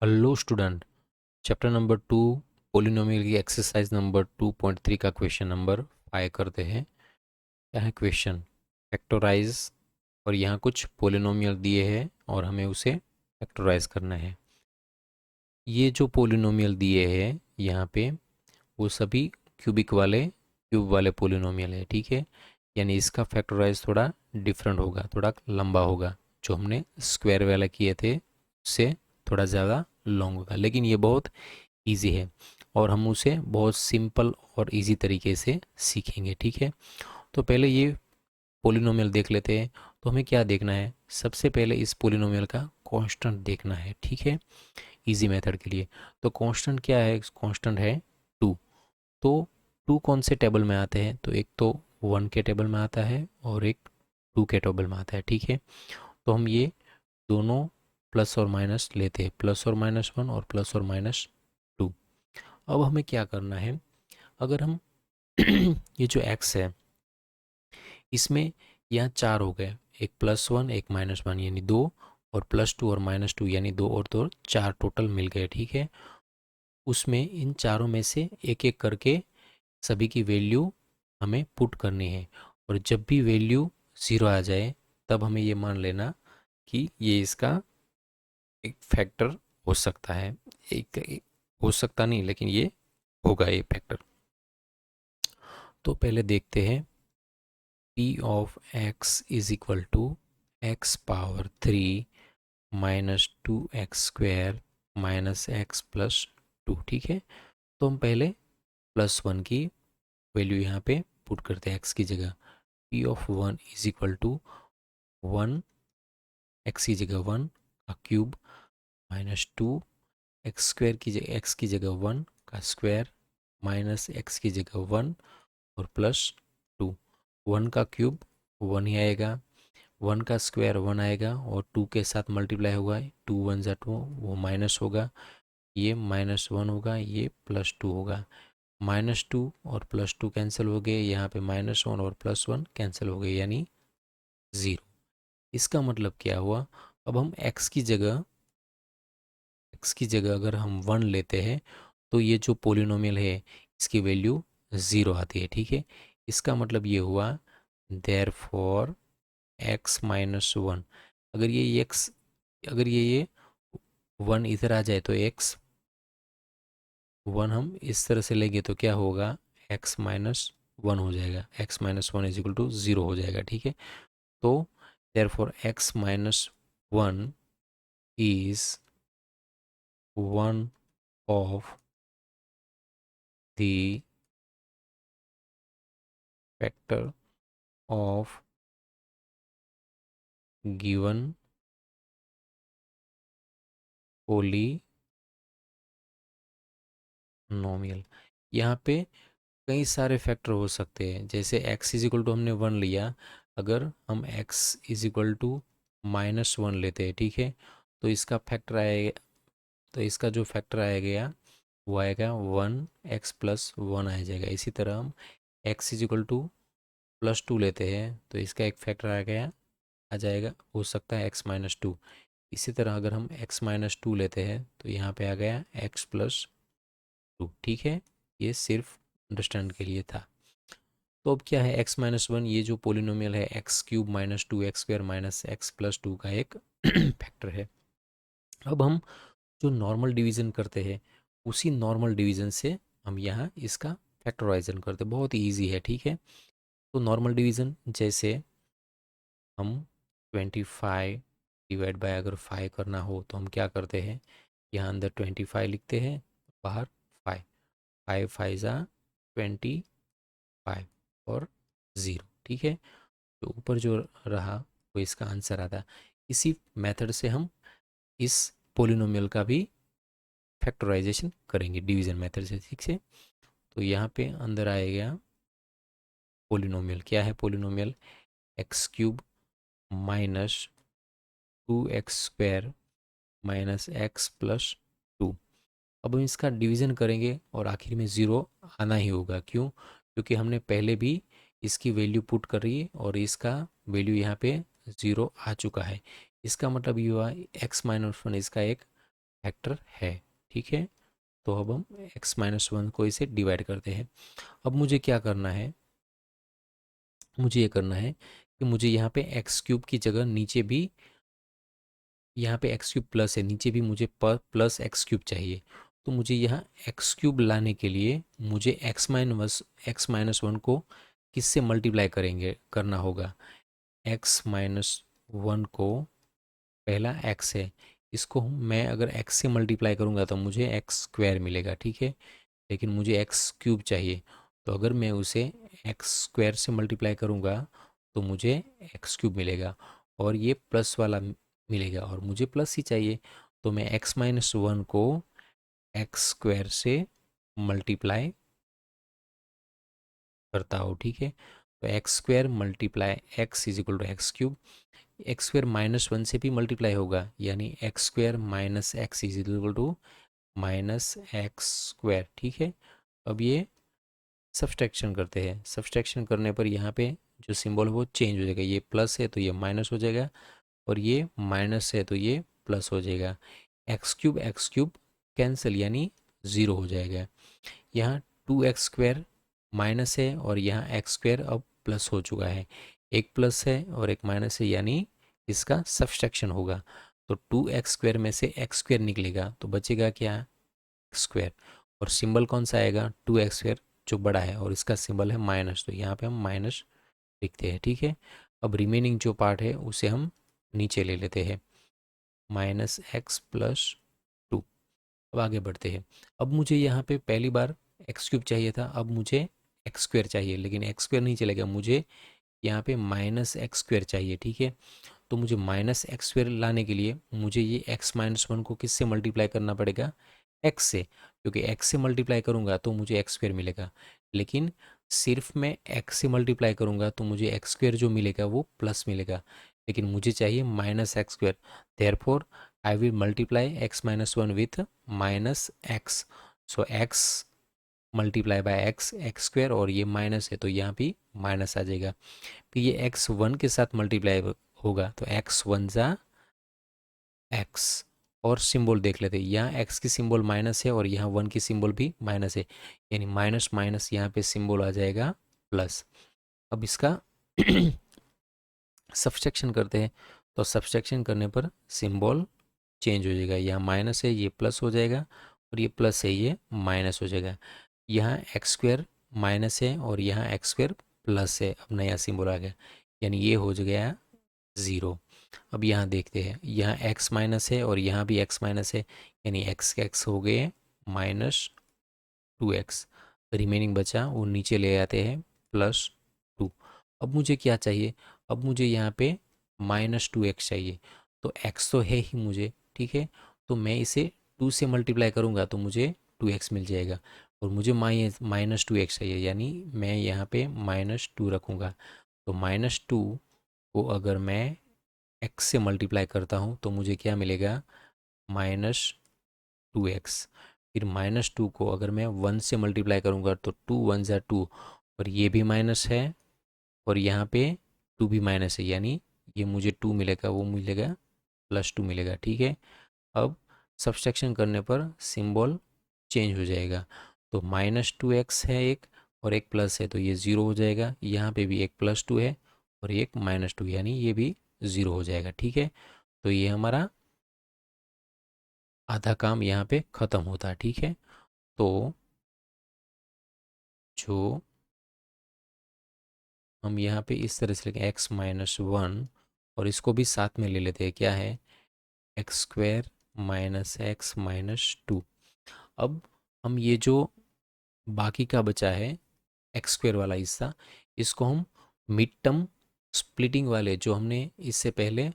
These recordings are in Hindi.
Hello student. Chapter number 2 polynomial की एक्सरसाइज नंबर 2.3 का क्वेश्चन नंबर 5 करते हैं। क्या है क्वेश्चन? फैक्टराइज। और यहाँ कुछ पोलिनोमियल दिए हैं और हमें उसे फैक्टराइज करना है। ये जो पोलिनोमियल दिए हैं यहाँ पे वो सभी क्यूब वाले पोलिनोमियल है, ठीक है। यानी इसका फैक्टराइज थोड़ा डिफरेंट होगा, थोड़ा लंबा होगा। जो हमने स्क्वायर वाला किए थे उससे थोड़ा ज़्यादा लॉन्ग होगा, लेकिन ये बहुत इजी है और हम उसे बहुत सिंपल और इजी तरीके से सीखेंगे, ठीक है। तो पहले ये पोलिनोमियल देख लेते हैं। तो हमें क्या देखना है? सबसे पहले इस पोलिनोमियल का कांस्टेंट देखना है, ठीक है, इजी मेथड के लिए। तो कांस्टेंट क्या है? कांस्टेंट है 2। तो 2 कौन से टेबल में आते हैं? तो एक तो 1 के टेबल में आता है और एक 2 के टेबल में आता है, ठीक है। तो हम ये दोनों प्लस और माइनस लेते हैं, +और -1 और +और -2। अब हमें क्या करना है? अगर हम ये जो x है इसमें यहाँ 4 हो गए, एक +1 एक -1 यानी 2, और +2 और -2 यानी 2 और 2 4 टोटल मिल गए, ठीक है। उसमें इन चारों में से एक एक करके सभी की वैल्यू हमें पुट करनी है। और जब भी वैल्यू 0 आ जाए तब हमें ये मान लेना कि ये इसका एक फैक्टर हो सकता है। एक हो सकता नहीं, लेकिन ये होगा ये फैक्टर। तो पहले देखते हैं। p of x is equal to x⁻³ -2x² -x+2, ठीक है। तो हम पहले +1 की वैल्यू यहाँ पे पुट करते हैं x की जगह। p of 1 is equal to 1, x की जगह 1 का क्यूब, -2 x की जगह 1 का स्क्वायर, -x की जगह 1 और +2। 1 का क्यूब 1 ही आएगा, 1 का स्क्वायर 1 आएगा और 2 के साथ मल्टीप्लाई होगा, 2 1 ज़ा 2, वो माइनस होगा, ये -1 होगा, ये +2 होगा। -2 और +2 कैंसिल हो गए, यहाँ पे -1 और +1 कैंसिल हो गए, यानी 0। इसका मतलब क्या हुआ? अब हम x की जगह अगर हम 1 लेते हैं तो ये जो पोलिनोमियल है इसकी वैल्यू 0 आती है, ठीक है। इसका मतलब ये हुआ देयर फॉर x-1। अगर ये 1 इधर आ जाए तो x1 हम इस तरह से लेंगे तो क्या होगा? x-1 हो जाएगा, x-1 इज इक्वल टू 0 हो जाएगा, ठीक है। तो therefore x-1 is one of the factor of given polynomial. यहाँ पे कई सारे फैक्टर हो सकते हैं, जैसे x इज इक्वल टू हमने 1 लिया। अगर हम x इज इक्वल टू -1 लेते हैं, ठीक है, तो इसका फैक्टर आएगा, तो इसका जो फैक्टर आएगा वो आएगा 1x+1 आ जाएगा। इसी तरह हम x इज इक्वल टू +2 लेते हैं तो इसका एक फैक्टर आ जाएगा, हो सकता है x-2। इसी तरह अगर हम x-2 लेते हैं तो यहाँ पे आ गया x+2, ठीक है। ये सिर्फ अंडरस्टैंड के लिए था। तो अब क्या है? x-1 ये जो पोलिनोमियल है x³ -2x² -x+2 का एक फैक्टर है। अब हम जो नॉर्मल डिवीज़न करते हैं उसी नॉर्मल डिवीज़न से हम यहाँ इसका फैक्टराइजन करते हैं, बहुत ही ईजी है, ठीक है। तो नॉर्मल डिवीज़न जैसे हम 25 डिवाइड बाय अगर 5 करना हो तो हम क्या करते हैं? यहाँ अंदर 25 लिखते हैं, बाहर 5, 5 5 ज़ा 25 और 0, ठीक है। तो ऊपर जो रहा वो इसका आंसर आता। इसी मेथड से हम इस पोलिनोमियल का भी फैक्टराइजेशन करेंगे डिवीज़न मेथड से, ठीक से। तो यहाँ पे अंदर आएगा पोलिनोमियल। क्या है पोलिनोमियल? x³ -2x² -x+2। अब हम इसका डिवीज़न करेंगे और आखिर में ज़ीरो आना ही होगा। क्यों? क्योंकि हमने पहले भी इसकी वैल्यू पुट करी है और इसका वैल्यू यहाँ पे 0 आ चुका है। इसका मतलब ये हुआ x-1 इसका एक फैक्टर है, ठीक है। तो अब हम x-1 को इसे डिवाइड करते हैं। अब मुझे क्या करना है, मुझे ये करना है कि मुझे यहाँ पे एक्स क्यूब की जगह नीचे भी, यहाँ पे एक्स क्यूब प्लस है, नीचे भी मुझे प्लस एक्स क्यूब चाहिए। तो मुझे यहाँ एक्स क्यूब लाने के लिए मुझे x-1 को किससे मल्टीप्लाई करना होगा। x-1 को, पहला x है, इसको मैं अगर x से मल्टीप्लाई करूँगा तो मुझे एक्स स्क्वायर मिलेगा, ठीक है। लेकिन मुझे एक्स क्यूब चाहिए, तो अगर मैं उसे एक्स स्क्वायर से मल्टीप्लाई करूँगा तो मुझे एक्स क्यूब मिलेगा, और ये प्लस वाला मिलेगा, और मुझे प्लस ही चाहिए। तो मैं x-1 को एक्स स्क्वायर से मल्टीप्लाई करता हूँ, ठीक है। तो x square multiply x is equal to x cube. X square -1 से भी मल्टीप्लाई होगा, यानी x square minus x is equal to minus x square, ठीक है। अब ये सब्सट्रैक्शन करते हैं, सब्सट्रैक्शन करने पर यहाँ पे जो सिंबल है वो चेंज हो जाएगा, ये प्लस है तो ये माइनस हो जाएगा, और ये माइनस है तो ये प्लस हो जाएगा। एक्स क्यूब कैंसिल, यानी ज़ीरो हो जाएगा। यहाँ 2x² माइनस है और यहाँ x² अब प्लस हो चुका है, एक प्लस है और एक माइनस है, यानी इसका सब्सट्रैक्शन होगा। तो 2x² में से x² निकलेगा तो बचेगा क्या, स्क्वायर। और सिंबल कौन सा आएगा, 2x² जो बड़ा है, और इसका सिंबल है माइनस, तो यहाँ पे हम माइनस लिखते हैं, ठीक है। अब रिमेनिंग जो पार्ट है उसे हम नीचे ले लेते हैं, -x+2। अब आगे बढ़ते हैं। अब मुझे यहाँ पे पहली बार एक्स क्यूब चाहिए था, अब मुझे एक्स स्क्वायर चाहिए, लेकिन एक्स स्क्वायर नहीं चलेगा, मुझे यहाँ पे -x² चाहिए, ठीक है। तो मुझे -x² लाने के लिए मुझे ये x-1 को किससे मल्टीप्लाई करना पड़ेगा, x से, क्योंकि x से मल्टीप्लाई करूँगा तो मुझे x² मिलेगा। लेकिन सिर्फ मैं x से मल्टीप्लाई करूँगा तो मुझे x² जो मिलेगा वो प्लस मिलेगा, लेकिन मुझे चाहिए -x²। Therefore I will multiply x-1 with -x। So x multiply by x square, और ये माइनस है तो यहाँ भी माइनस आ जाएगा। फिर ये x1 के साथ मल्टीप्लाई होगा तो x1 जा x, और सिंबल देख लेते हैं, यहाँ x की सिंबल माइनस है और यहाँ 1 की सिंबल भी माइनस है, यानी माइनस माइनस यहाँ पे सिंबल आ जाएगा प्लस। अब इसका सब्सट्रैक्शन करते हैं, तो सब्सट्रैक्शन करने पर सिंबल चेंज हो जाएगा, यहाँ माइनस है ये प्लस हो जाएगा, और ये प्लस है ये माइनस हो जाएगा। यहाँ x² माइनस है और यहाँ x² प्लस है, अब नया सिंबल आ गया, यानी ये हो गया ज़ीरो। अब यहाँ देखते हैं, यहाँ x माइनस है और यहाँ भी x माइनस है, यानी x के x हो गए -2x। रिमेनिंग बचा वो नीचे ले आते हैं +2। अब मुझे क्या चाहिए, अब मुझे यहाँ पे -2x चाहिए, तो x तो है ही मुझे, ठीक है। तो मैं इसे 2 से मल्टीप्लाई करूँगा तो मुझे 2x मिल जाएगा, और मुझे -2x चाहिए, यानी मैं यहाँ पे -2 रखूँगा। तो -2 को अगर मैं x से मल्टीप्लाई करता हूँ तो मुझे क्या मिलेगा, -2x। फिर -2 को अगर मैं 1 से मल्टीप्लाई करूँगा तो 2 1 ज़ा 2, और ये भी माइनस है और यहाँ पे 2 भी माइनस है, यानी ये मुझे 2 मिलेगा, वो मिलेगा +2 मिलेगा, ठीक है। अब सब्सट्रैक्शन करने पर सिंबल चेंज हो जाएगा, तो -2x है एक, और एक प्लस है तो ये ज़ीरो हो जाएगा, यहाँ पे भी एक +2 है और एक -2, यानी ये भी ज़ीरो हो जाएगा, ठीक है। तो ये हमारा आधा काम यहाँ पे ख़त्म होता है, ठीक है। तो जो हम यहाँ पे इस तरह से लिखें x-1, और इसको भी साथ में ले लेते हैं, क्या है, x² -x-2। अब हम ये जो बाकी का बचा है x² वाला हिस्सा, इसको हम मिड टर्म स्प्लिटिंग वाले जो हमने इससे पहले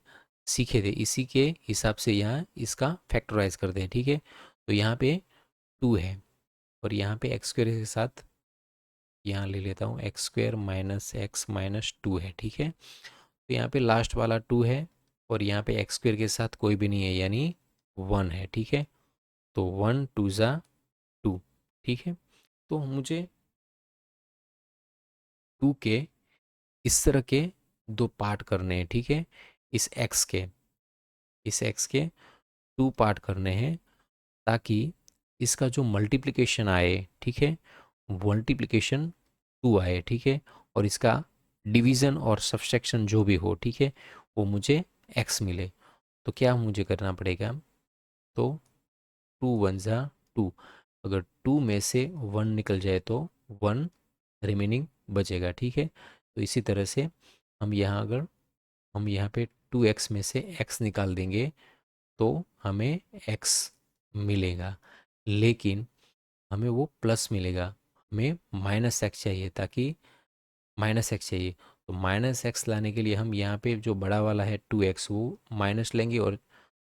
सीखे थे इसी के हिसाब से यहाँ इसका फैक्टराइज करते हैं, ठीक है। तो यहाँ पे 2 है और यहाँ पे x² के साथ यहाँ ले लेता हूँ x² -x-2 है, ठीक है। तो यहाँ पे लास्ट वाला 2 है और यहाँ पे x² के साथ कोई भी नहीं है, यानी 1 है, ठीक है। तो 1 2 ज़ा 2, ठीक है। तो मुझे 2 के इस तरह के 2 पार्ट करने हैं, ठीक है। इस x के 2 पार्ट करने हैं, ताकि इसका जो मल्टीप्लिकेशन आए, ठीक है, मल्टीप्लिकेशन 2 आए, ठीक है, और इसका डिवीज़न और सब्सट्रैक्शन जो भी हो, ठीक है, वो मुझे x मिले। तो क्या मुझे करना पड़ेगा, तो 2 वन ज़ा 2, अगर 2 में से 1 निकल जाए तो 1 रिमेनिंग बचेगा, ठीक है। तो इसी तरह से हम यहाँ अगर हम यहाँ पे 2x में से x निकाल देंगे तो हमें x मिलेगा, लेकिन हमें वो प्लस मिलेगा, हमें माइनस एक्स चाहिए, ताकि माइनस एक्स चाहिए। तो माइनस एक्स लाने के लिए हम यहाँ पे जो बड़ा वाला है 2x वो माइनस लेंगे, और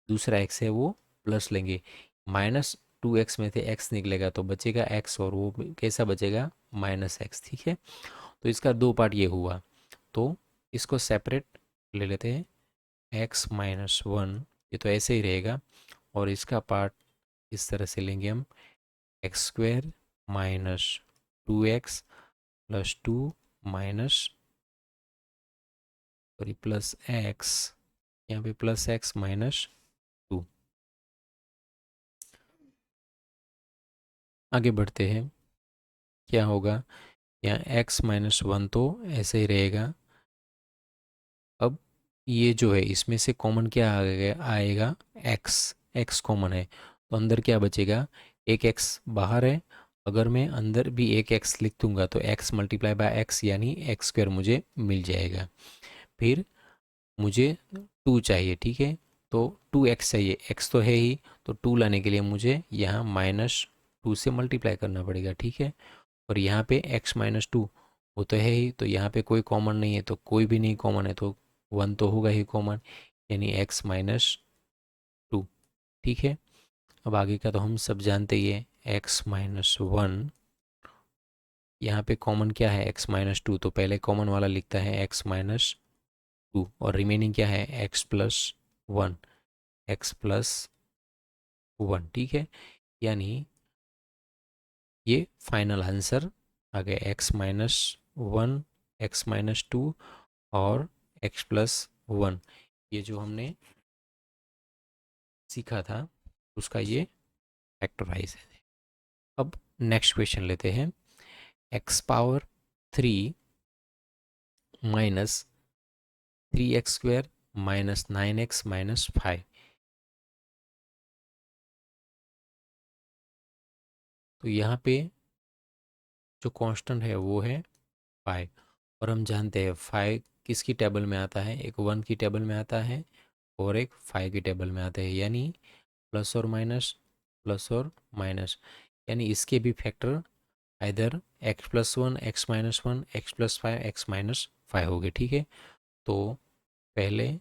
दूसरा x है वो प्लस लेंगे। माइनस 2x में से x निकलेगा तो बचेगा x, और वो कैसा बचेगा, माइनस एक्स, ठीक है। तो इसका दो पार्ट ये हुआ, तो इसको सेपरेट ले लेते हैं, x माइनस वन, ये तो ऐसे ही रहेगा, और इसका पार्ट इस तरह से लेंगे हम, x square minus 2x plus 2 minus, sorry, plus x, यहाँ पे प्लस एक्स माइनस 2। आगे बढ़ते हैं, क्या होगा, यहाँ x माइनस वन तो ऐसे ही रहेगा। अब ये जो है इसमें से कॉमन क्या आएगा, x, x कॉमन है, तो अंदर क्या बचेगा, एक x बाहर है, अगर मैं अंदर भी एक x लिख दूंगा तो x मल्टीप्लाई बाय x यानी एक्स स्क्वायर मुझे मिल जाएगा। फिर मुझे 2 चाहिए, ठीक है, तो 2x चाहिए, x तो है ही, तो 2 लाने के लिए मुझे यहाँ माइनस 2 से मल्टीप्लाई करना पड़ेगा, ठीक है। और यहाँ पे x माइनस 2 वो तो है ही, तो यहाँ पे कोई कॉमन नहीं है, तो कोई भी नहीं कॉमन है, तो 1 तो होगा ही कॉमन, यानी x माइनस 2, ठीक है। अब आगे का तो हम सब जानते ही है, x माइनस वन, यहाँ पे कॉमन क्या है, x माइनस 2, तो पहले कॉमन वाला लिखता है x माइनस 2, और रिमेनिंग क्या है, x plus one, x plus one, ठीक है। यानी ये फाइनल आंसर आ गया, x minus one, x minus two और एक्स प्लस वन, ये जो हमने सीखा था उसका ये फैक्टराइज है। अब नेक्स्ट क्वेश्चन लेते हैं, x power 3 minus 3x² minus 9x minus 5। तो यहाँ पे जो कांस्टेंट है वो है 5, और हम जानते हैं 5 किसकी टेबल में आता है, एक 1 की टेबल में आता है और एक 5 की टेबल में आता है, यानी प्लस और माइनस, यानी इसके भी फैक्टर इधर x plus one, x minus one, x plus five, x minus five हो गए, ठीक है। तो पहले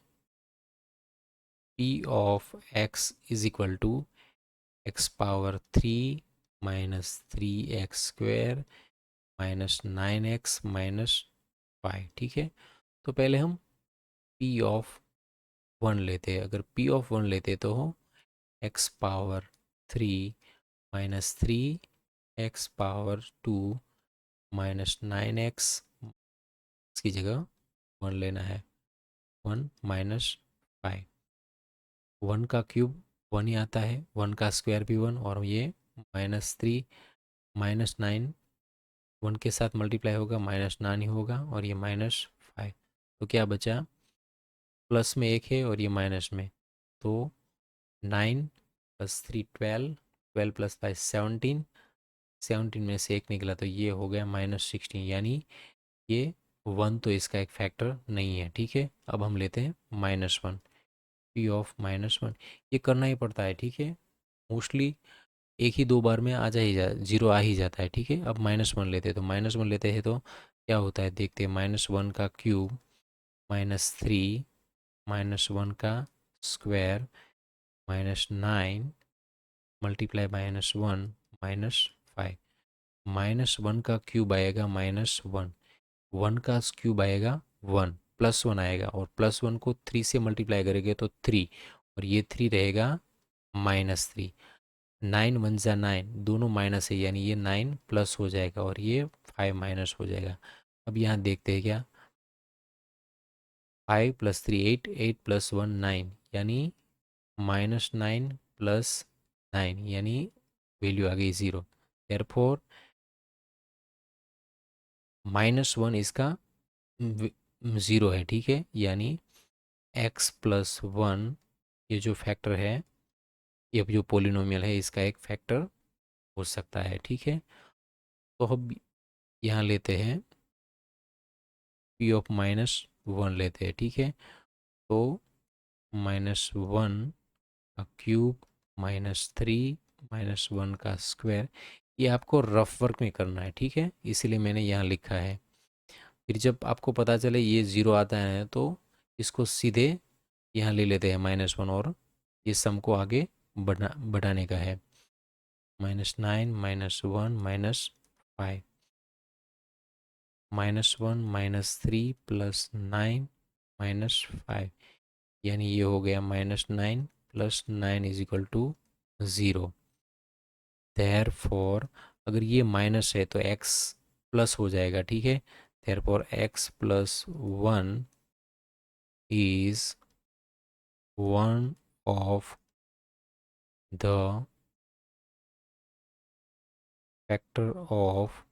p of x is equal to x power 3 minus 3x² minus 9x minus 5, ठीक है। तो पहले हम पी ऑफ वन लेते हैं, अगर पी ऑफ वन लेते तो हो x power 3 minus 3x power 2 minus 9x, इसकी जगह वन लेना है, 1 माइनस 5, 1 का क्यूब 1 ही आता है, 1 का स्क्वायर भी 1, और ये माइनस 3 माइनस 9, 1 के साथ मल्टीप्लाई होगा, माइनस 9 ही होगा, और ये माइनस 5। तो क्या बचा, प्लस में एक है और ये माइनस में, तो 9 प्लस 3 12, 12 प्लस 5 17, 17 में से एक निकला तो ये हो गया माइनस 16, यानी ये 1 तो इसका एक फैक्टर नहीं है, ठीक है। अब हम लेते हैं minus 1, P of minus one, ये करना ही पड़ता है, ठीक है, मोस्टली एक ही दो बार में आ जा ही जा जीरो आ ही जाता है, ठीक है। अब माइनस वन लेते हैं, तो माइनस वन लेते हैं तो क्या होता है देखते हैं, माइनस वन का क्यूब माइनस 3 माइनस वन का square minus 9 multiply minus one minus 5, minus one का क्यूब आएगा माइनस वन, वन का क्यूब आएगा 1, प्लस 1 आएगा, और प्लस 1 को 3 से मल्टीप्लाई करेंगे तो 3, और ये 3 रहेगा माइनस 3, 9 वन ज़ा 9, दोनों माइनस है, यानी ये 9 प्लस हो जाएगा और ये 5 माइनस हो जाएगा। अब यहाँ देखते हैं क्या, 5 प्लस 3 8, 8 प्लस 1 9, यानी माइनस 9 प्लस 9 यानी वैल्यू आ गई 0। देयरफॉर -1 इसका 0 है, ठीक है, यानी x+1 ये जो फैक्टर है, ये जो पोलिनोमियल है इसका एक फैक्टर हो सकता है, ठीक है। तो हम यहाँ लेते हैं p(-1) लेते हैं, ठीक है। तो -1 का क्यूब -3 -1 का स्क्वायर, ये आपको रफ वर्क में करना है, ठीक है, इसीलिए मैंने यहाँ लिखा है। फिर जब आपको पता चले ये 0 आता है तो इसको सीधे यहाँ ले लेते हैं -1 और ये सम को आगे बढ़ाने का है। -9 -1 -5 -1 -3 +9 -5 यानी ये हो गया -9 +9 = 0। देयरफॉर अगर ये माइनस है तो x प्लस हो जाएगा, ठीक है। Therefore x+1 is one of the factor of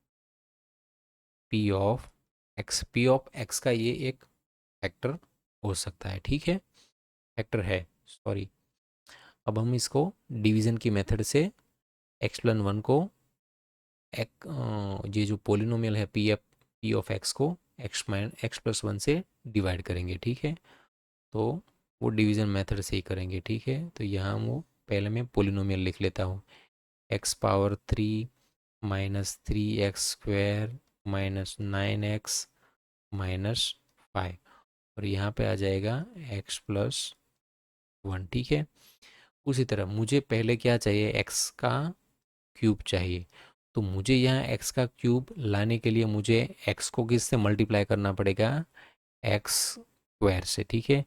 p(x) का ये एक फैक्टर हो सकता है, ठीक है, फैक्टर है, सॉरी। अब हम इसको डिवीज़न की मेथड से x+1 को ये जो पोलिनोमियल है p(x) को x+1 से डिवाइड करेंगे, ठीक है। तो वो डिवीज़न मेथड से ही करेंगे, ठीक है। तो यहाँ वो पहले मैं पोलिनोमियल लिख लेता हूँ, x⁻³ -3x² -9x -5 और यहाँ पे आ जाएगा x+1, ठीक है। उसी तरह मुझे पहले क्या चाहिए, x का क्यूब चाहिए। तो मुझे यहाँ x का क्यूब लाने के लिए मुझे x को किससे मल्टीप्लाई करना पड़ेगा, x² से, ठीक है।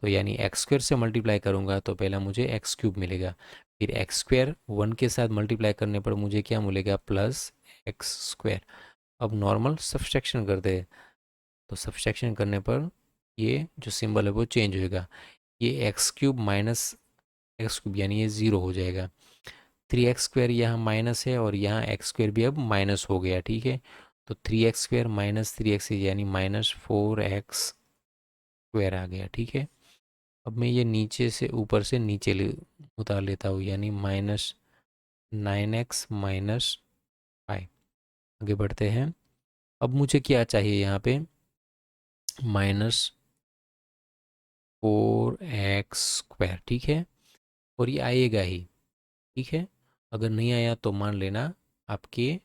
तो यानी x² से मल्टीप्लाई करूँगा तो पहला मुझे x³ मिलेगा, फिर x² 1 के साथ मल्टीप्लाई करने पर मुझे क्या मिलेगा, +x²। अब नॉर्मल सब्सट्रैक्शन करते हैं, तो सब्सट्रैक्शन करने पर ये जो सिंबल है वो चेंज होएगा, ये x³ माइनस x³ यानी ये 0 हो जाएगा। 3x² यहाँ माइनस है और यहाँ x² भी अब माइनस हो गया, ठीक है। तो 3x² -3x यानी -4x² आ गया, ठीक है। अब मैं ये नीचे से ऊपर से नीचे उतार लेता हूँ, यानी -9x -5। आगे बढ़ते हैं। अब मुझे क्या चाहिए यहाँ पे, -4x², ठीक है, और ये आएगा ही, ठीक है। अगर नहीं आया तो मान लेना आपके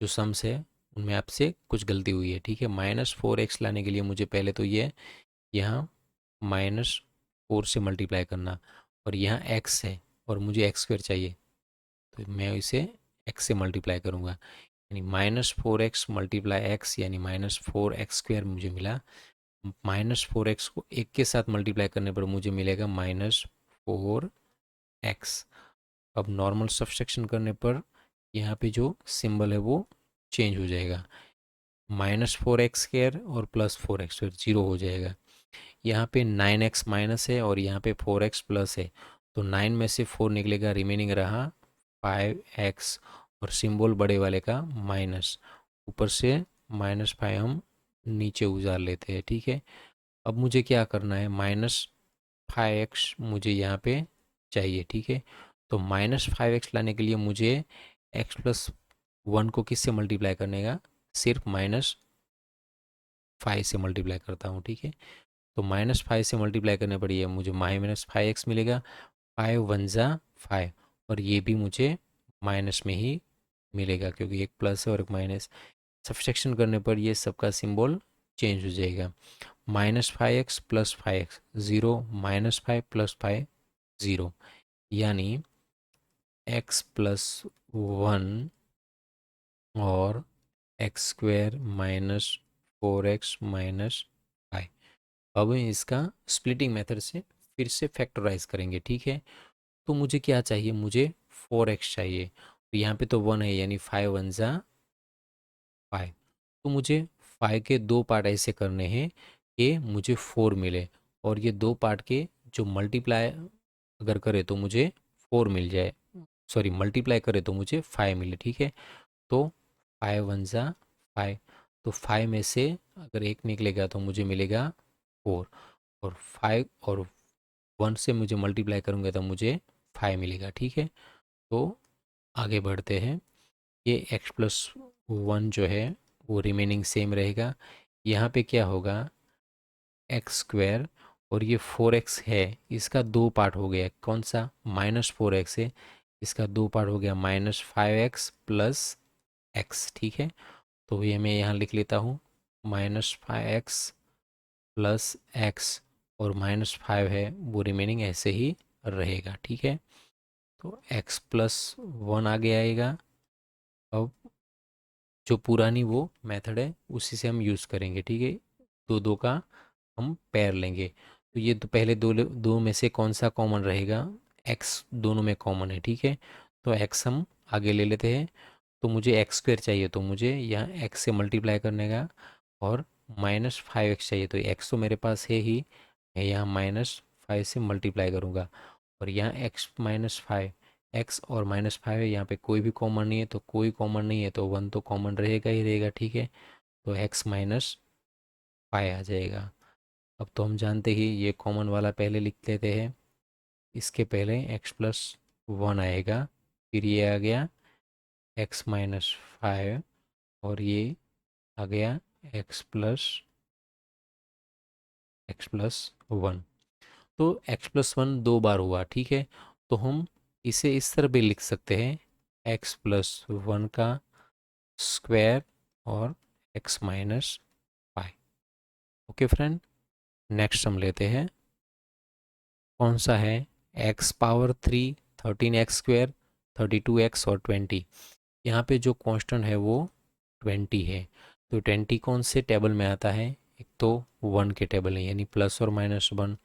जो सम्स है उनमें आपसे कुछ गलती हुई है, ठीक है। -4x लाने के लिए मुझे पहले तो ये यहाँ -4 से मल्टीप्लाई करना, और यहाँ x है और मुझे x² चाहिए, तो मैं इसे x से मल्टीप्लाई करूँगा, यानी -4x × x यानी -4x² मुझे मिला। -4x को 1 के साथ मल्टीप्लाई करने पर मुझे मिलेगा -4x। अब नॉर्मल सब्सट्रैक्शन करने पर यहाँ पे जो सिंबल है वो चेंज हो जाएगा, -4x² और +4x² 0 हो जाएगा। यहाँ पे 9x माइनस है और यहाँ पे 4x प्लस है, तो 9 में से 4 निकलेगा, रिमेनिंग रहा 5x और सिंबल बड़े वाले का माइनस, ऊपर से -5 हम नीचे उतार लेते हैं, ठीक है। अब मुझे क्या करना है, -5x मुझे यहाँ पे चाहिए, ठीक है। तो -5x लाने के लिए मुझे x+1 को किससे मल्टीप्लाई करने का, सिर्फ -5 से मल्टीप्लाई करता हूँ, ठीक है। तो -5 से मल्टीप्लाई करने पर ये मुझे -5x मिलेगा, 5 × 1 = 5 और ये भी मुझे माइनस में ही मिलेगा क्योंकि एक प्लस है और एक माइनस। सब्सट्रैक्शन करने पर ये सबका सिंबल चेंज हो जाएगा, -5x + 5x 0 -5 + 5 0, यानी x+1 और x² -4x -5। अब इसका स्प्लिटिंग मेथड से फिर से फैक्टराइज करेंगे, ठीक है। तो मुझे क्या चाहिए, मुझे 4x चाहिए, तो यहाँ पे तो 1 है यानी 5 × 1 = 5। तो मुझे 5 के 2 पार्ट ऐसे करने हैं कि मुझे 4 मिले, और ये 2 पार्ट के जो मल्टीप्लाई अगर करे तो मुझे 4 मिल जाए, सॉरी मल्टीप्लाई करे तो मुझे 5 मिले, ठीक है। तो 5 वन ज़ा 5, तो 5 में से अगर एक निकलेगा तो मुझे मिलेगा 4, और 5 और 1 से मुझे मल्टीप्लाई करूँगा तो मुझे 5 मिलेगा, ठीक है। तो आगे बढ़ते हैं। ये x+1 जो है वो रिमेनिंग सेम रहेगा। यहाँ पे क्या होगा, एक्स स्क्वायर, और ये 4x है, इसका दो पार्ट हो गया, कौन सा, -4x है, इसका दो पार्ट हो गया -5x प्लस x, ठीक है। तो ये मैं यहाँ लिख लेता हूँ, -5x प्लस x, और -5 है वो रिमेनिंग ऐसे ही रहेगा, ठीक है। तो x+1 आगे आएगा। अब जो पुरानी वो मेथड है उसी से हम यूज़ करेंगे, ठीक है। दो दो का हम पेयर लेंगे। तो ये तो पहले दो दो में से कौन सा कॉमन रहेगा, x दोनों में कॉमन है, ठीक है। तो x हम आगे ले लेते हैं। तो मुझे एक्स स्क्वायर चाहिए, तो मुझे यहाँ x से मल्टीप्लाई करने का, और -5x चाहिए, तो x तो मेरे पास है ही, मैं यहाँ -5 से मल्टीप्लाई करूँगा। और यहाँ x-5, x और -5 है, यहाँ पे कोई भी कॉमन नहीं है, तो कोई कॉमन नहीं है तो 1 तो कॉमन रहेगा ही रहेगा, ठीक है। तो x-5 आ जाएगा। अब तो हम जानते ही ये कॉमन वाला पहले लिख लेते हैं, इसके पहले x+1 आएगा, फिर ये आ गया x-5, और ये आ गया x+1। तो x+1 दो बार हुआ, ठीक है। तो हम इसे इस तरह भी लिख सकते हैं, x+1 का स्क्वायर और x-5। ओके फ्रेंड, नेक्स्ट हम लेते हैं, कौन सा है, x⁻3, 13x², 32x और 20। यहाँ पे जो कांस्टेंट है वो 20 है। तो 20 कौन से टेबल में आता है, एक तो 1 के टेबल है यानी +और-1,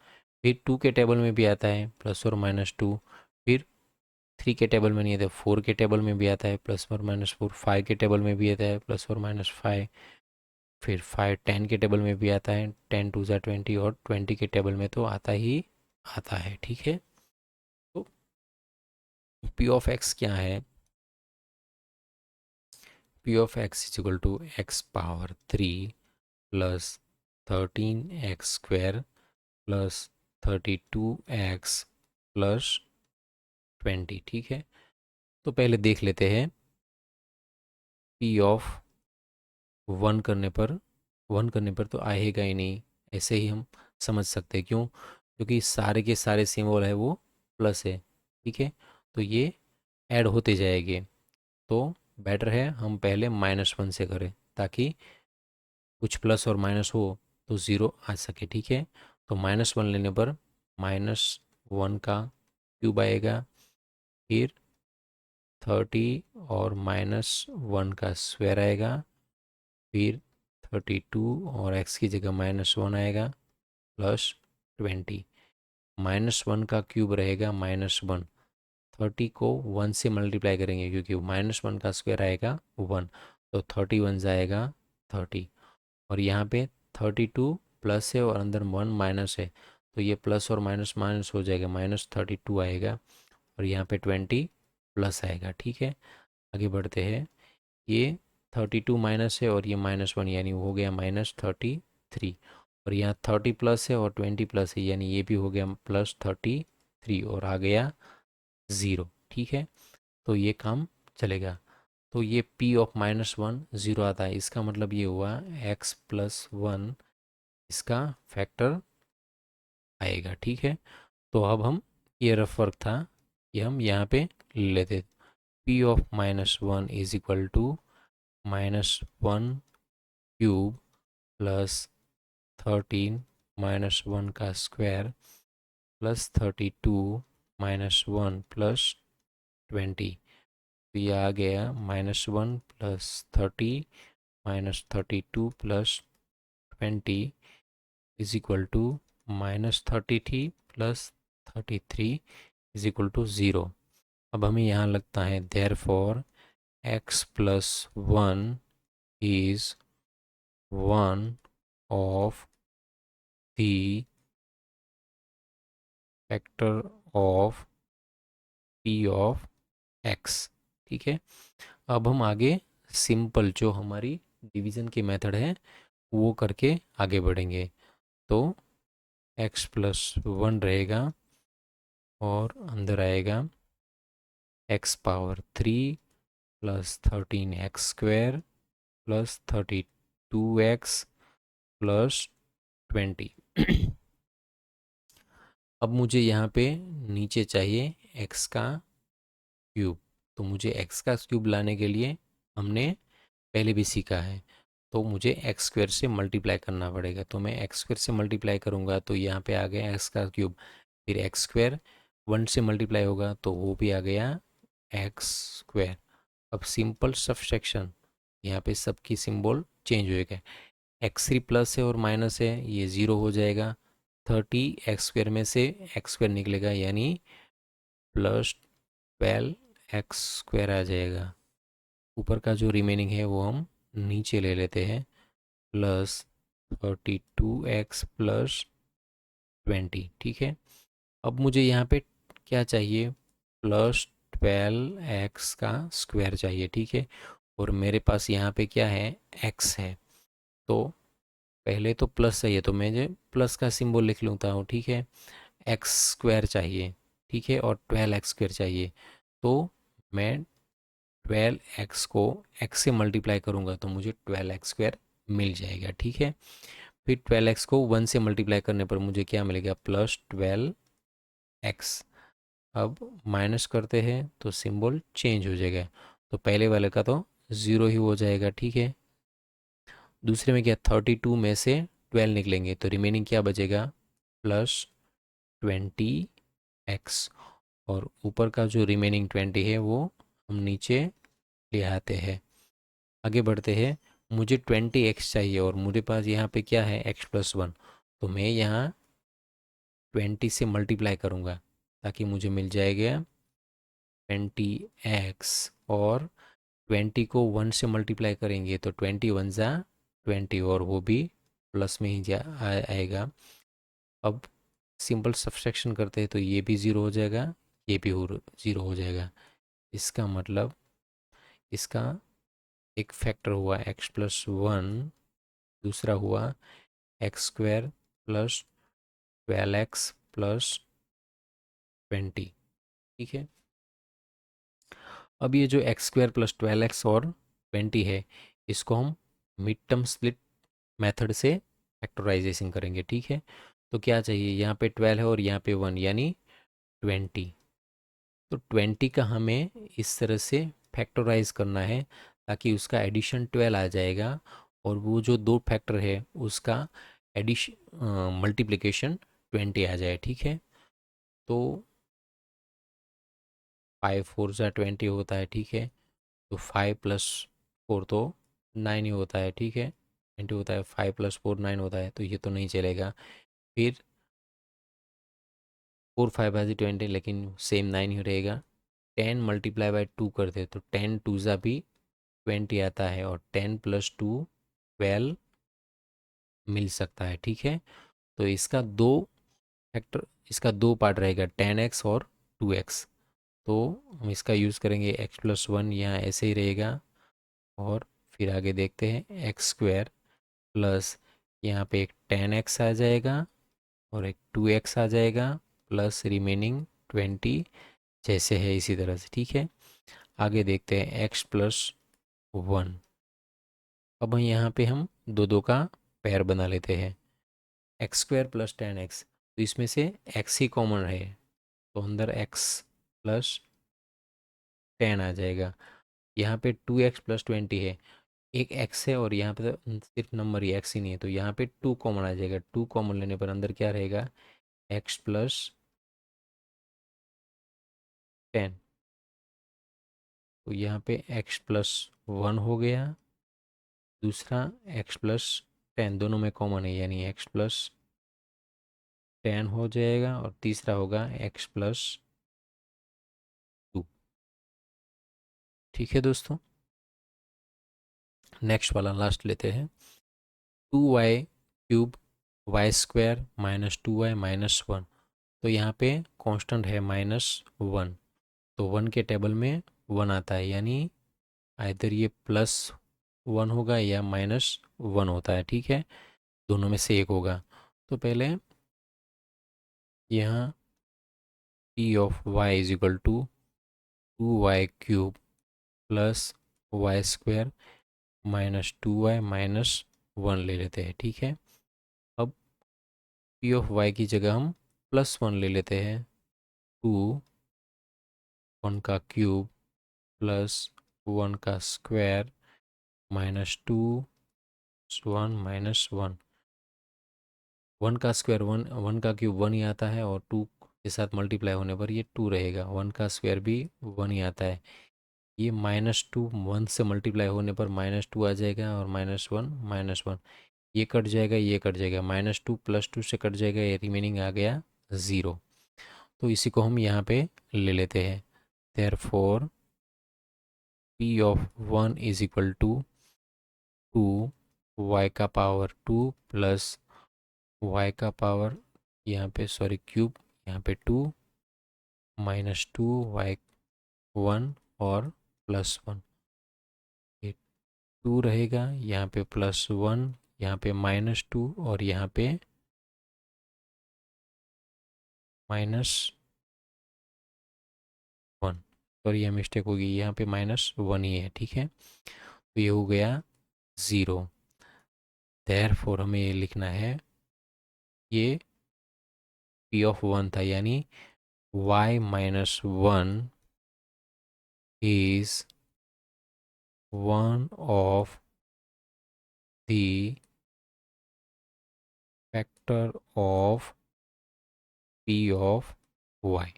फिर 2 के टेबल में भी आता है +और-2, फिर 3 के टेबल में नहीं आता, 4 के टेबल में भी आता है +और-4, 5 के टेबल में भी आता है +और-5, फिर 5 10 के टेबल में भी आता है, 10 2 ज़ा 20, और 20 के टेबल में तो आता ही आता है, ठीक है। तो p(x) क्या है, p(x) = x⁻3 plus 13x² plus 32x plus 20, ठीक है। तो पहले देख लेते हैं, p(1) करने पर, 1 करने पर तो आएगा ही नहीं, ऐसे ही हम समझ सकते हैं, क्यों, क्योंकि सारे के सारे सिंबल है वो प्लस है, ठीक है। तो ये ऐड होते जाएंगे, तो बेटर है हम पहले -1 से करें, ताकि कुछ प्लस और माइनस हो तो ज़ीरो आ सके, ठीक है। तो -1 लेने पर -1 का क्यूब आएगा, फिर 30 और -1 का स्क्वायर आएगा, फिर 32 और x की जगह -1 आएगा, प्लस 20, -1 का क्यूब रहेगा -1, 30 को 1 से मल्टीप्लाई करेंगे क्योंकि -1 का स्क्वायर आएगा 1, तो 31 जाएगा 30, और यहाँ पे 32 प्लस है और अंदर 1 माइनस है, तो ये प्लस और माइनस माइनस हो जाएगा, -32 आएगा, और यहाँ पे 20 प्लस आएगा, ठीक है। आगे बढ़ते हैं, ये 32 माइनस है और ये -1 यानी हो गया -33, और यहाँ 30 प्लस है और 20 प्लस है यानी ये भी हो गया +33, और आ गया 0, ठीक है। तो ये काम चलेगा। तो ये p(-1) 0 आता है, इसका मतलब ये हुआ x+1 इसका फैक्टर आएगा, ठीक है। तो अब हम, ये रफ वर्क था, ये हम यहाँ पे ले लेते, p(-1) = -1 क्यूब प्लस 13 -1 का स्क्वायर प्लस 32 -1 प्लस 20। तो ये आ गया -1 प्लस 30 -32 प्लस 20 = -33 प्लस 33 = 0। अब हमें यहाँ लगता है therefore x+1 is one of the factor of P of x. ठीक है, अब हम आगे सिंपल जो हमारी डिवीज़न की मेथड है वो करके आगे बढ़ेंगे। तो x प्लस वन रहेगा और अंदर आएगा x power three plus 13x² plus 32x plus 20। अब मुझे यहाँ पे नीचे चाहिए x का क्यूब। तो मुझे x का क्यूब लाने के लिए हमने पहले भी सीखा है, तो मुझे x² से मल्टीप्लाई करना पड़ेगा। तो मैं x² से मल्टीप्लाई करूँगा तो यहाँ पे आ गया x का क्यूब, फिर x² 1 से मल्टीप्लाई होगा तो वो भी आ गया x²। अब सिंपल सब्सट्रैक्शन, यहाँ पे सबकी सिंबल चेंज होएगा। x3 प्लस है और माइनस है, ये ज़ीरो हो जाएगा। 30x² में से x² निकलेगा यानी प्लस 12x² आ जाएगा। ऊपर का जो रिमेनिंग है वो हम नीचे ले लेते हैं, प्लस 32x प्लस 20। ठीक है, अब मुझे यहाँ पे क्या चाहिए, प्लस 12x का स्क्वायर चाहिए। ठीक है, और मेरे पास यहाँ पे क्या है, x है। तो पहले तो प्लस चाहिए तो मैं प्लस का सिंबल लिख लेता हूँ। ठीक है, x² चाहिए। ठीक है, और 12x² चाहिए। तो मैं 12x को x से मल्टीप्लाई करूँगा तो मुझे 12x² मिल जाएगा। ठीक है, फिर 12x को 1 से मल्टीप्लाई करने पर मुझे क्या मिलेगा, प्लस 12x। अब माइनस करते हैं तो सिंबल चेंज हो जाएगा। तो पहले वाले का तो ज़ीरो ही हो जाएगा। ठीक है, दूसरे में क्या, 32 में से 12 निकलेंगे तो रिमेनिंग क्या बचेगा, प्लस 20x। और ऊपर का जो रिमेनिंग 20 है वो हम नीचे ले आते हैं। आगे बढ़ते हैं, मुझे 20x चाहिए और मेरे पास यहाँ पे क्या है, x प्लस वन। तो मैं यहाँ 20 से मल्टीप्लाई करूँगा ताकि मुझे मिल जाएगा 20x। और 20 को 1 से मल्टीप्लाई करेंगे तो 20 × 1 = 20 और वो भी प्लस में ही आएगा। अब सिंपल सब्सट्रैक्शन करते हैं तो ये भी ज़ीरो हो जाएगा, ये भी ज़ीरो हो जाएगा। इसका मतलब इसका एक फैक्टर हुआ x प्लस वन, दूसरा हुआ x² प्लस 12x प्लस 20। ठीक है, अब ये जो x² प्लस 12x और 20 है, इसको हम मिड टर्म स्प्लिट मेथड से फैक्टराइजेशन करेंगे। ठीक है, तो क्या चाहिए, यहाँ पे 12 है और यहाँ पे 1 यानी 20। तो 20 का हमें इस तरह से फैक्टराइज करना है ताकि उसका एडिशन 12 आ जाएगा और वो जो दो फैक्टर है उसका एडिशन मल्टीप्लिकेशन 20 आ जाए। ठीक है, तो 5 4 ज़ा 20 होता है। ठीक है, तो 5 प्लस 4 तो 9 ही होता है। ठीक है, 20 होता है, 5 प्लस 4 9 होता है, तो ये तो नहीं चलेगा। फिर 4 5 बाजी 20, लेकिन सेम 9 ही रहेगा। 10 मल्टीप्लाई बाई 2 करते तो 10 2 ज़ा भी 20 आता है और 10 प्लस 2 12 मिल सकता है। ठीक है, तो इसका दो फैक्टर, इसका दो पार्ट रहेगा, 10x और 2x। तो हम इसका यूज़ करेंगे, x प्लस वन यहाँ ऐसे ही रहेगा और फिर आगे देखते हैं, x² प्लस यहाँ पे एक 10x आ जाएगा और एक 2x आ जाएगा प्लस रिमेनिंग 20 जैसे है इसी तरह से। ठीक है, आगे देखते हैं x प्लस वन। अब यहाँ पे हम दो दो का पेयर बना लेते हैं, x² प्लस 10x। तो इसमें से x ही कॉमन रहे तो अंदर x प्लस 10 आ जाएगा। यहाँ पे 2x प्लस 20 है, एक x है और यहाँ पे तो सिर्फ नंबर ही x ही नहीं है, तो यहाँ पे 2 कॉमन आ जाएगा। 2 कॉमन लेने पर अंदर क्या रहेगा, x प्लस 10। तो यहाँ पे x प्लस वन हो गया, दूसरा x प्लस 10 दोनों में कॉमन है यानी x प्लस 10 हो जाएगा और तीसरा होगा x प्लस 2। ठीक है दोस्तों, नेक्स्ट वाला लास्ट लेते हैं, 2y³ y² minus 2y minus one. तो यहाँ पे कांस्टेंट है -1। तो 1 के टेबल में 1 आता है, यानी आइदर ये +1 होगा या -1 होता है, ठीक है, दोनों में से एक होगा। तो पहले यहाँ p of y is equal to 2y³ plus y² -2y-1 ले लेते हैं, ठीक है। अब p ऑफ y की जगह हम +1 ले लेते हैं, 2 1 का क्यूब प्लस 1 का स्क्वायर -2 1 -1। 1 का स्क्वायर 1, 1 का क्यूब 1 ही आता है, और 2 के साथ मल्टीप्लाई होने पर ये 2 रहेगा। 1 का स्क्वायर भी 1 ही आता है। ये -2 1 से मल्टीप्लाई होने पर -2 आ जाएगा, और -1 ये कट जाएगा, ये कट जाएगा, -2 +2 से कट जाएगा, ये रिमेनिंग आ गया 0। तो इसी को हम यहाँ पे ले लेते हैं। Therefore p of 1 is equal to 2 y का पावर 2 प्लस y का पावर यहाँ पे क्यूब, यहाँ पे 2 -2y1 और +1। ये 2 रहेगा, यहाँ पे +1, यहाँ पे -2 और यहाँ पे -1। सॉरी, यह मिस्टेक होगी, यहाँ पे -1 ही है, ठीक है। तो ये हो गया 0। देयरफॉर हमें ये लिखना है, ये p ऑफ 1 था, यानी y-1 is one of the factor of p of y।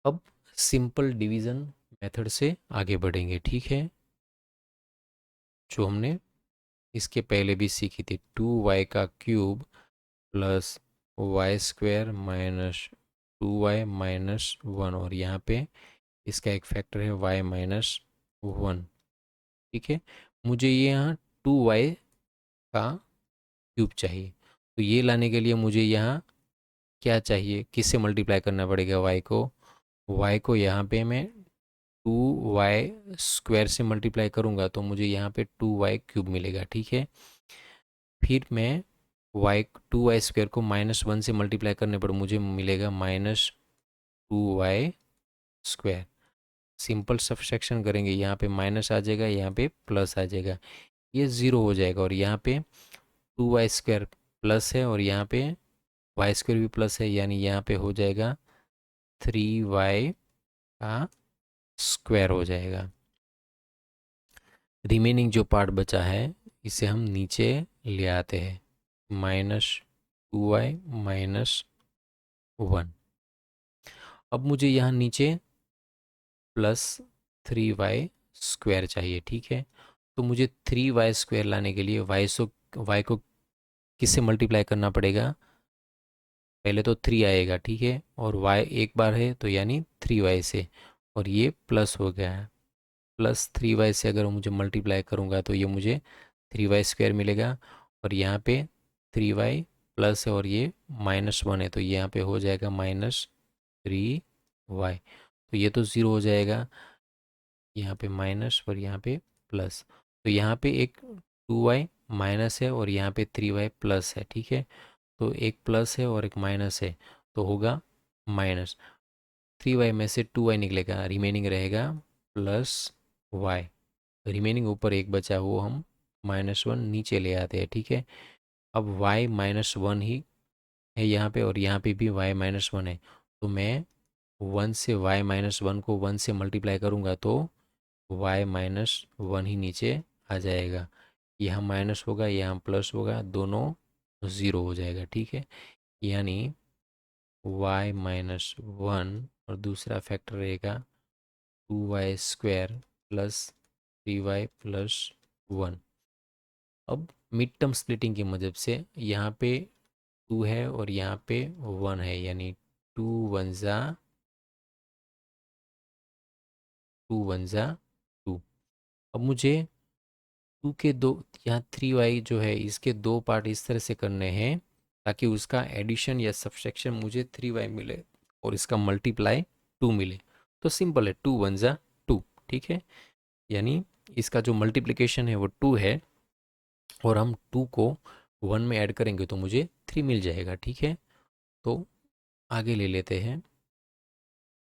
अब सिंपल डिवीज़न मेथड से आगे बढ़ेंगे, ठीक है, जो हमने इसके पहले भी सीखी थी। 2y³ प्लस y² -2y-1, और यहाँ पे इसका एक फैक्टर है y-1, ठीक है। मुझे ये यहाँ 2y का क्यूब चाहिए, तो ये लाने के लिए मुझे यहाँ क्या चाहिए, किससे मल्टीप्लाई करना पड़ेगा y को यहाँ पे मैं 2y² से मल्टीप्लाई करूँगा, तो मुझे यहाँ पे 2y³ मिलेगा, ठीक है। फिर मैं 2y² को -1 से मल्टीप्लाई करने पर मुझे मिलेगा -2y²। सिंपल सब्ट्रैक्शन करेंगे, यहाँ पे माइनस आ जाएगा, यहाँ पे प्लस आ जाएगा, ये 0 हो जाएगा, और यहाँ पे 2y² प्लस है और यहाँ पे y² भी प्लस है, यानी यहाँ पे हो जाएगा 3y का स्क्वायर हो जाएगा। रिमेनिंग जो पार्ट बचा है इसे हम नीचे ले आते हैं, -2y-1। अब मुझे यहाँ नीचे +3y² चाहिए, ठीक है। तो मुझे 3y² लाने के लिए y को किससे मल्टीप्लाई करना पड़ेगा, पहले तो 3 आएगा, ठीक है, और y एक बार है तो यानी 3y से, और ये प्लस हो गया है, +3y से अगर मुझे मल्टीप्लाई करूँगा तो ये मुझे 3y² मिलेगा, और यहाँ पे 3y प्लस है और ये -1 है, तो यहाँ पे हो जाएगा -3y। तो ये तो 0 हो जाएगा, यहाँ पे माइनस और यहाँ पे प्लस, तो यहाँ पे एक 2y माइनस है और यहाँ पे 3y प्लस है, ठीक है। तो एक प्लस है और एक माइनस है, तो होगा माइनस। 3y में से 2y निकलेगा, रिमेनिंग रहेगा +y। रिमेनिंग ऊपर एक बचा, वो हम -1 नीचे ले आते हैं, ठीक है। अब y -1 ही है यहाँ पे, और यहाँ पे भी y -1 है, तो मैं 1 से y-1 को 1 से मल्टीप्लाई करूँगा तो y-1 ही नीचे आ जाएगा। यहाँ माइनस होगा, यहाँ प्लस होगा, दोनों 0 हो जाएगा, ठीक है। यानी y-1 और दूसरा फैक्टर रहेगा 2y² प्लस 3y प्लस 1। अब मिड टर्म स्प्लिटिंग की मदद से यहाँ पे 2 है और यहाँ पे 1 है, यानी 2 1 जा 2। अब मुझे 2 के दो, यहाँ 3y जो है इसके दो पार्ट इस तरह से करने हैं ताकि उसका एडिशन या सब्ट्रैक्शन मुझे 3y मिले और इसका मल्टीप्लाई 2 मिले। तो सिंपल है, 2 वन ज़ा 2, ठीक है। यानी इसका जो मल्टीप्लिकेशन है वो 2 है, और हम 2 को 1 में ऐड करेंगे तो मुझे 3 मिल जाएगा, ठीक है। तो आगे ले लेते हैं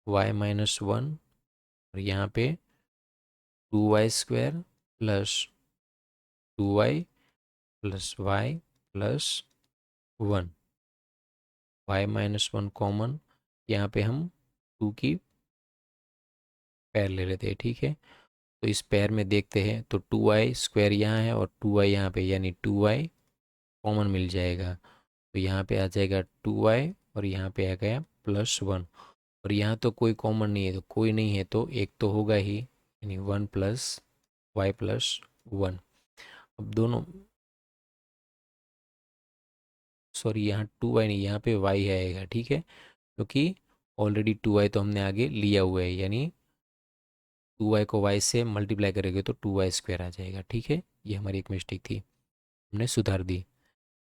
y-1, और यहाँ पे 2y² plus 2y plus y plus 1, y-1 common, यहाँ पे हम 2 की पैर ले लेते हैं, ठीक है। तो इस पैर में देखते हैं तो 2y² यहाँ है और 2y यहाँ पे, यानी 2y कॉमन मिल जाएगा। तो यहाँ पे आ जाएगा 2y, और यहाँ पे आ गया +1, और यहाँ तो कोई कॉमन नहीं है, तो कोई नहीं है तो एक तो होगा ही, यानी 1 + y+1। अब दोनों, सॉरी यहाँ 2y नहीं, यहाँ पे y आएगा, ठीक है, क्योंकि ऑलरेडी 2y तो हमने आगे लिया हुआ है, यानी 2y को y से मल्टीप्लाई करेंगे तो 2y² आ जाएगा, ठीक है। ये हमारी एक मिस्टेक थी, हमने सुधार दी।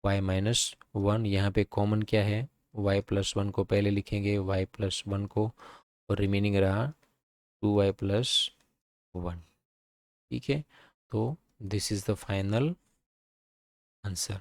y-1 यहाँ पे कॉमन क्या है, y+1 को पहले लिखेंगे, y+1 को, और रिमेनिंग रहा 2y+1, ठीक है। तो this is the final answer.